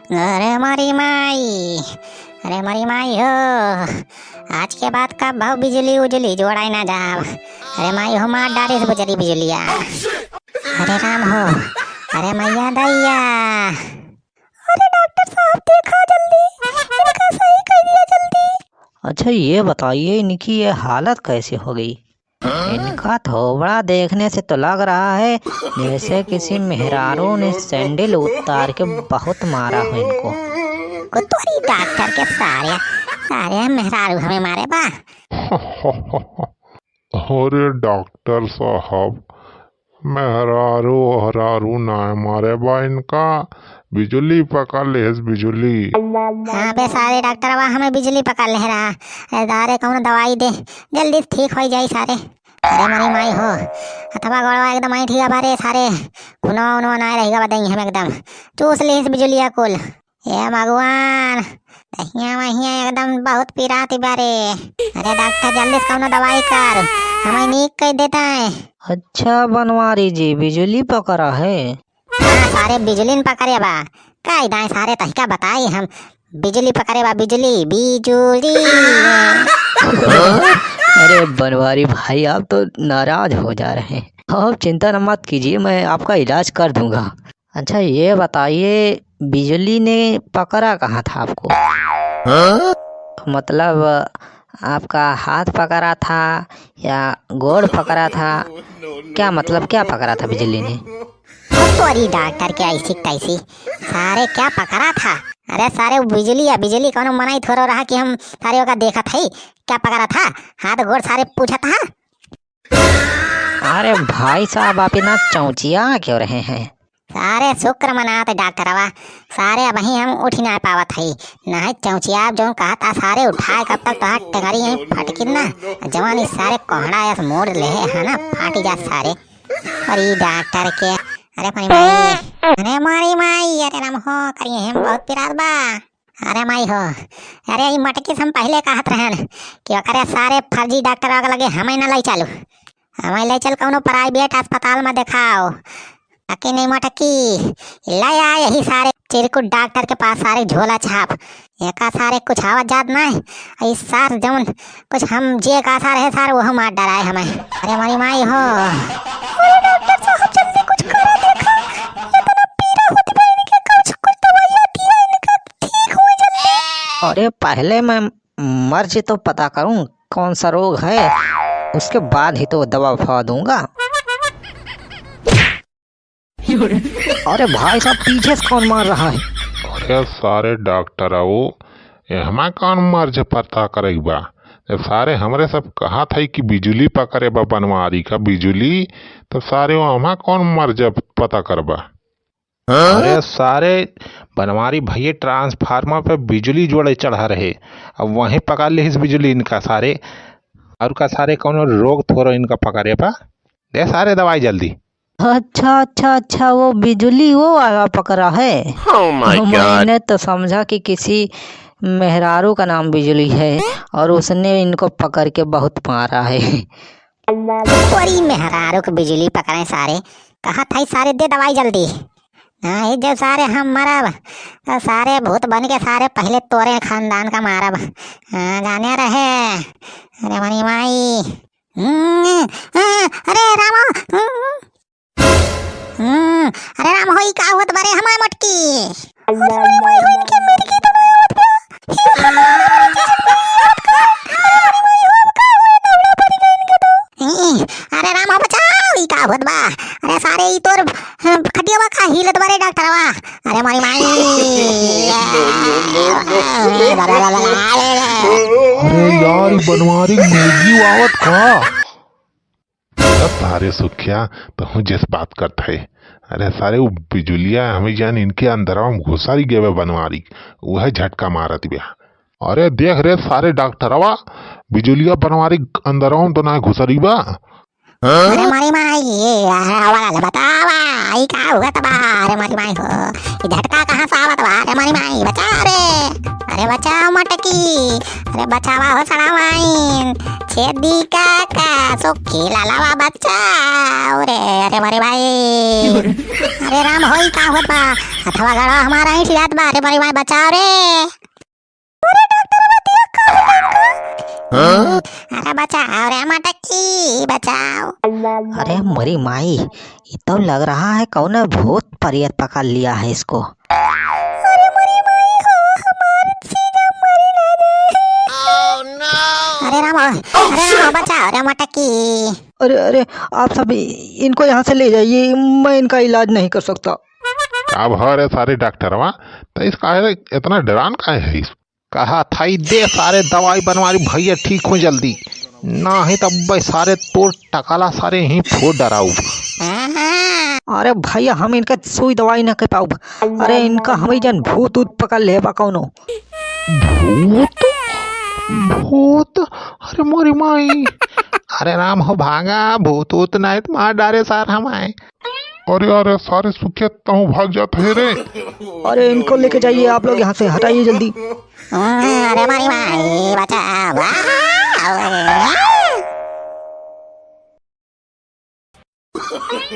अरे मारी माई, अरे मारी माई हो, आज के बाद कब भाव बिजली उजली जोड़ाई ना जाव। अरे माई हो, मार डाली से बजरी बिजलिया। अरे राम हो, अरे मैया दैया। अरे डॉक्टर साहब देखा जल्दी, इनका सही कर दिया जल्दी। अच्छा ये बताइए इनकी ये हालत कैसी हो गई? इनका थोबड़ा देखने से तो लग रहा है जैसे किसी मेहरारू ने सैंडल उतार के बहुत मारा हो इनको। कुतुरी डॉक्टर के सारे सारे मेहरारू हमें मारे बा। अरे डॉक्टर साहब, मेहरारू हरारू ना मारे बा, इनका बिजली पकड़ ले बिजली। हाँ बे सारे डॉक्टर बा, हमें बिजली पकड़ ले रहा। अरे कौन दवाई दे जल्दी ठीक हो जाई सारे। अरे मरी माई हो, अथवा गड़वा एकदम आई ठीक है बारे सारे खुना उनवा ना रहेगा बताइए हम एकदम चूस ले इस बिजलिया कुल। ये भगवान, दहिया वहिया एकदम बहुत पीराती बारे। अरे डॉक्टर जल्दी से कौन दवाई कर, हमें नीक कर देता है। अच्छा बनवारी जी, बिजली पकड़ा है? हाँ सारे बिजली पकड़े बा, कई दाएं सारे तहिका बताई हम बिजली पकड़े बा, बिजली बिजुली। अरे बनवारी भाई, आप तो नाराज हो जा रहे हैं। आप चिंता न मत कीजिए, मैं आपका इलाज कर दूंगा। अच्छा ये बताइए बिजली ने पकड़ा कहाँ था आपको? मतलब आपका हाथ पकड़ा था या गोड़ पकड़ा था? क्या मतलब क्या पकड़ा था बिजली ने? सॉरी डॉक्टर के ऐसी तैसी सारे क्या पकड़ा था। अरे सारे बिजली या बिजली कौन मनाई थोड़ा रहा कि हम सारे का देखा था ही क्या पकड़ा था, हाथ गोड़ सारे पूछा था। अरे भाई साहब, आप इतना चौंचिया क्यों रहे हैं? सारे शुक्र मनाते डॉक्टरवा, सारे वही हम उठ ना पावत है ना चौचिया जो कहा था सारे उठाए कब तक तो टंगरी यहीं फटकी ना जवानी सारे कोहड़ा ऐसे मोड़ ले है ना फाटी जा सारे। और ये डॉक्टर के अरे मारी माई, अरे मारी माई, अरे राम हो करिए हम बहुत पिरात बा। अरे माई हो, अरे ये मटकी से हम पहले कहत रहन कि अरे सारे फर्जी डॉक्टर आगे लगे हमें ना लाई चालू, हमें लाई चल कौनो प्राइवेट अस्पताल में दिखाओ। अके नहीं मटकी लाई आए यही सारे चिरकुट डॉक्टर के पास सारे झोला छाप एका सारे कुछ आवत जात ना इस सार जौन कुछ हम जे का सारे है सारे वो मार डराए हमें। अरे मारी माई हो, अरे डॉक्टर साहब जल्दी कुछ करो, देखो इतना पीड़ा होती है इनके, कुछ कुछ दवाई आती है इनका ठीक हो जल्दी। अरे पहले मैं मर्ज तो पता करूं कौन सा रोग है, उसके बाद ही तो दवा फवा दूंगा। अरे भाई साहब, पीछे से कौन मार रहा है? अरे सारे डॉक्टर आओ, हमें कौन मर्ज पता करेगा बा? जब सारे हमरे सब कहा था कि बिजली पकड़े बा बनवारी का बिजली, तो सारे हमें कौन मर्ज पता करबा? अरे सारे बनवारी भैया ट्रांसफार्मर पे बिजली जोड़े चढ़ा रहे, अब वहीं पकड़ ली इस बिजली इनका सारे, और का सारे कौन रोग थोड़ा इनका पकड़े बा। दे सारे दवाई जल्दी। अच्छा अच्छा अच्छा, वो बिजली वो वाला पकड़ा है। मैंने तो समझा कि किसी मेहरारू का नाम बिजली है और उसने इनको पकड़ के बहुत मारा है। बड़ी मेहरारू को बिजली पकड़े सारे, कहा था सारे दे दवाई जल्दी। हाँ जब सारे हम मरब तो सारे भूत बन के सारे पहले तोरे खानदान का मारब। हाँ जाने रहे। अरे मनी माई, अरे रामा, अरे राम होई का होत बारे हमारे मटकी। अरे मनी माई हो, इनके मेरे की तो नहीं होत बा। अरे राम हो बचाओ, ई का होत बा। अरे सारे ई तोर खटिया बा का हिलत बारे डॉक्टरवा। अरे मनी माई, अरे यार बनवारी मैगी आवत का सारे सुखिया तो हूँ जिस बात करता है। अरे सारे वो बिजुलिया हमें जान इनके अंदर घुसारी गए बनवारी, वह झटका मारत बिया। अरे देख रे सारे डॉक्टरवा, बिजुलिया बनवारी अंदर तो ना घुसरी बा। अरे मारी माई, ये बतावा ई का हुआ तबा। अरे मारी माई हो, ये झटका कहाँ से आवत बा? अरे मारी माई बचा रे। अरे बचाओ मटकी, अरे बचावा हो सड़ावाइन, छेदी काका सुखी लालावा बचाओ रे। अरे मारे भाई, अरे राम होई का होत बा, अथवा गड़ा हमारा ही सियात बा। अरे मारे भाई बचाओ रे। अरे बचाओ रे मटकी बचाओ। अरे मरी माई, ये तो लग रहा है कौन भूत परियत पकड़ लिया है इसको। अरे राम बचाओ रे मटकी। अरे अरे आप सब इनको यहाँ से ले जाइए, मैं इनका इलाज नहीं कर सकता। अब हरे सारे डॉक्टरवा तो इसका इतना डरान का है इस कहा था ही दे सारे दवाई बनवारी भैया ठीक हो जल्दी, ना ही तब भाई सारे तोड़ टकाला सारे ही फोड़ डराऊ। अरे भैया हम इनका सुई दवाई न कर पाऊ। अरे इनका हमें जन भूत ऊत पकड़ ले बा कौनो। भूत भूत, अरे मोरी माई, अरे राम हो भागा, भूत ऊत नहीं तो मार डारे सार हम आए। अरे अरे सारे सुखे तहु भाग जाते है रे। अरे इनको लेके जाइए आप लोग, यहाँ से हटाइए जल्दी। अरे मारी माई बचाओ।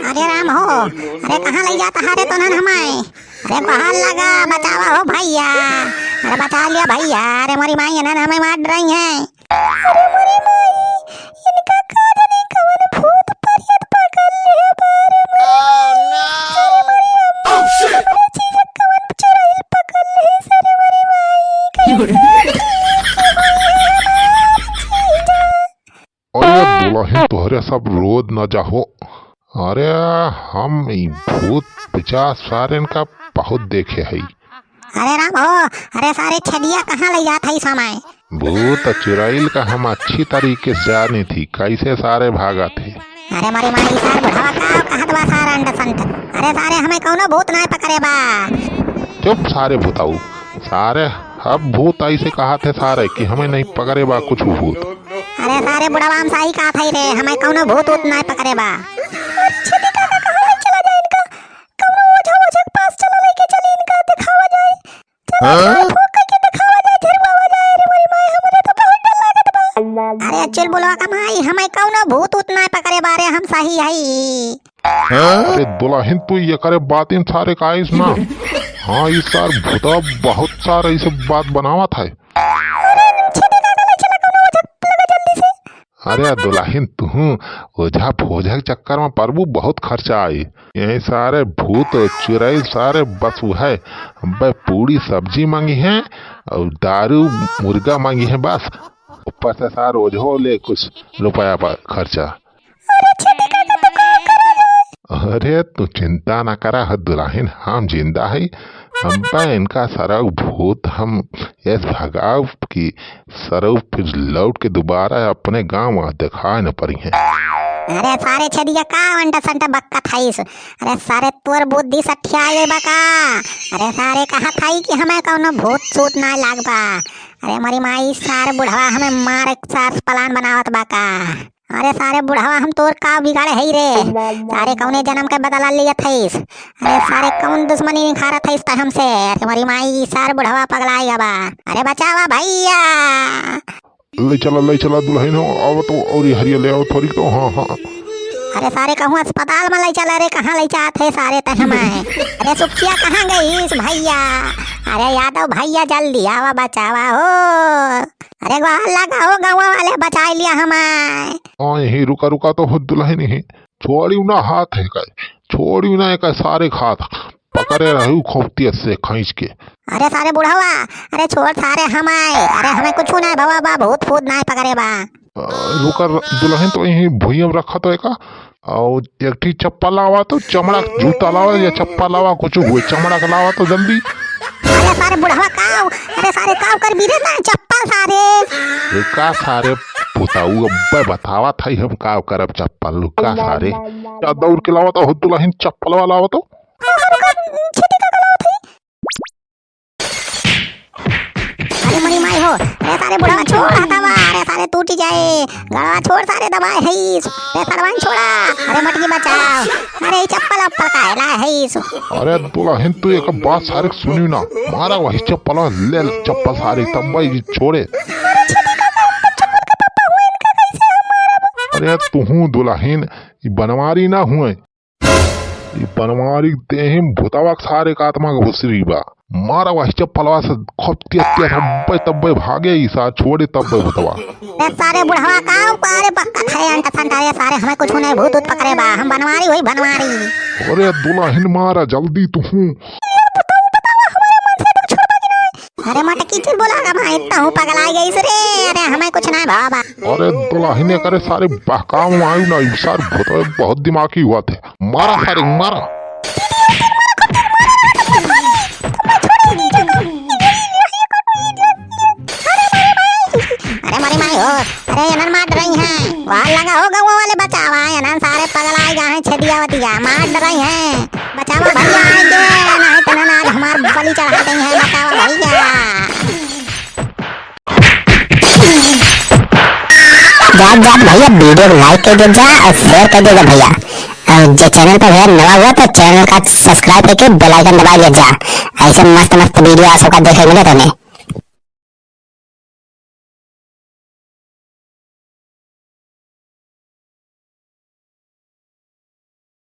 अरे राम हो, अरे कहाँ ले जाता है रे तो नन हमारे। अरे बाहर लगा, बचावा हो भैया। अरे बचा लिया भैया। अरे मरी माई नन हमें मार रही है। अरे मरी माई, इनका काज नहीं कवन भूत परियत पकड़ लिया बारे में। अरे मरी अम्मा, अरे चीज़ कवन चुड़ैल पकड़ ली सरे मरी माई। अरे दुल्हन तोहरे सब रोद न जाहो। अरे हम ई भूत पिचास सारे का बहुत देखे है। अरे राम हो, अरे सारे छदिया कहाँ ले जाता है समय। भूत चुड़ैल का हम अच्छी तरीके से जानी थी कैसे सारे भागा थे। अरे मारी माई सार बुढ़ावा का कहत बा सारा अंड संत। अरे सारे हमें कौनो भूत नहीं पकड़े बा। चुप सारे भूताऊ, सारे अब भूत ऐसे कहा थे सारे कि हमें नहीं पकड़े बा कुछ भूत। अरे सारे बुढ़ावा हम सही कहा था रे, हमें कौनो भूत ऊत नहीं पकड़े बा। अरे चल बोलवा का माई, हमें कौनो भूत ऊत नहीं पकड़े बारे, हम सही है। अरे दुल्हन तू ये करे बात इन सारे का इस ना। हाँ इस सार भूता बहुत सारे इसे बात बनावा था। अरे दुल्हन तू ओझा फोझा के चक्कर में प्रभु बहुत खर्चा आई। यही सारे भूत चुड़ैल सारे बस वो है पूरी सब्जी मांगी है और दारू मुर्गा मांगी है बस। ऊपर से सारे ओझो ले कुछ रुपया पर खर्चा। अरे तू चिंता ना करा है दुल्हन, हम जिंदा है। हम इनका सरव भूत हम ऐस भगाव की सरव फिर लौट के दोबारा अपने गांव दिखा न पड़ी है। अरे सारे छदिया का वंटा संटा बक्का थाईस। अरे सारे तोर बुद्धि सठियाए बका। अरे सारे कहा थाई कि हमें कौनो भूत सूत ना लाग बा। अरे मरी माई सारे बुढ़वा हमें मार सार प्लान बनावत बाका। अरे सारे बुढ़वा हम तोर का बिगाड़े है रे। सारे कौने जन्म के बदला लिया थईस। अरे सारे कौन दुश्मनी निखारा थईस त हमसे। अरे मरी माई सारे बुढ़वा पगलाएगा बा। अरे बचावा भैया। ले चला दुल्हन हो अब तो और हरिया ले आओ थोड़ी तो। हाँ हाँ अरे सारे कहूँ अस्पताल में ले चला रे, कहाँ ले जाते सारे तह हमें। अरे सुखिया कहाँ गई भैया। अरे यादव भैया जल्दी आवा बचावा हो। अरे गुहार लगा हो, गाँव वाले बचा लिया हमें। हाँ यही रुका तो हो दुल्हन ही छोड़ी ना हाथ है का, छोड़ी ना एक सारे हाथ पकड़े रहू खोपती से खींच के। अरे सारे बुढ़ावा, अरे छोड़ सारे हमें। अरे हमें कुछ नहीं भवा बा, भूत फूत नहीं पकड़े बा। रुका दुल्हन तो यही भुइया में रखा तो एक और एक ठी चप्पल लावा तो चमड़ा जूता लावा या चप्पल लावा कुछ हुए चमड़ा का लावा तो जल्दी। अरे सारे बुढ़ावा काव, अरे सारे काव कर बीरे ना चप्पल सारे। का सारे पुताऊ अब बतावा था हम काव करब चप्पल का सारे क्या दौड़ के लावा तो हो दुल्हन चप्पल वाला लावा तो। अरे मरी माई हो हो। अरे सारे बुढ़वा छोड़ हटावा, अरे सारे टूटी जाए गड़वा छोड़ सारे दबाए है रे सरवन छोड़ा। अरे मटकी बचाओ, अरे चप्पल अप्पल का हैला है। अरे दुल्हन तू एक बात सारे सुनी ना, मारा वही चप्पल ले चप्पल सारे तब भाई छोड़े। अरे तू दुल्हन बनवारी ना हुए, बनवारी देह भूतावा सारे का आत्मा का घुसरी बा, मारा वही चप्पलवा से खोपती तब्बे तब्बे भागे ई सा छोड़े तब्बे भूतवा। अरे सारे बुढ़वा का पारे पक्का है अंटा संटा ये सारे हमें कुछ नहीं भूत पकड़े बा, हम बनवारी हुई बनवारी। अरे दुल्हन मारा जल्दी तू। अरे मटकी चुल बोला मैं इतना हूँ पगलाई गई रे। अरे हमें कुछ नहीं बाबा। अरे दुल्हन करे सारे बहकाम आयु ना सारे भूतवा बहुत दिमागी हुआ थे, मारा सारे मारा। अरे मारी माई हो, अरे अनन मार रही हैं, वहाँ लगा हो गाँव वाले बचावा, अनन सारे पगलाई गए हैं छेदियावतिया मार रही हैं, बचावा भैया आएंगे नहीं तो नन आज हमार बलि चढ़ा देंगे हैं, बचावा भैया। जा भैया वीडियो को लाइक कर दे जा और शेयर कर देगा भैया। और जो चैनल पर है नया हुआ तो चैनल का सब्सक्राइब करके बेल आइकन दबा दिया जा। ऐसे मस्त मस्त वीडियो आप सबका देखने मिले रहने।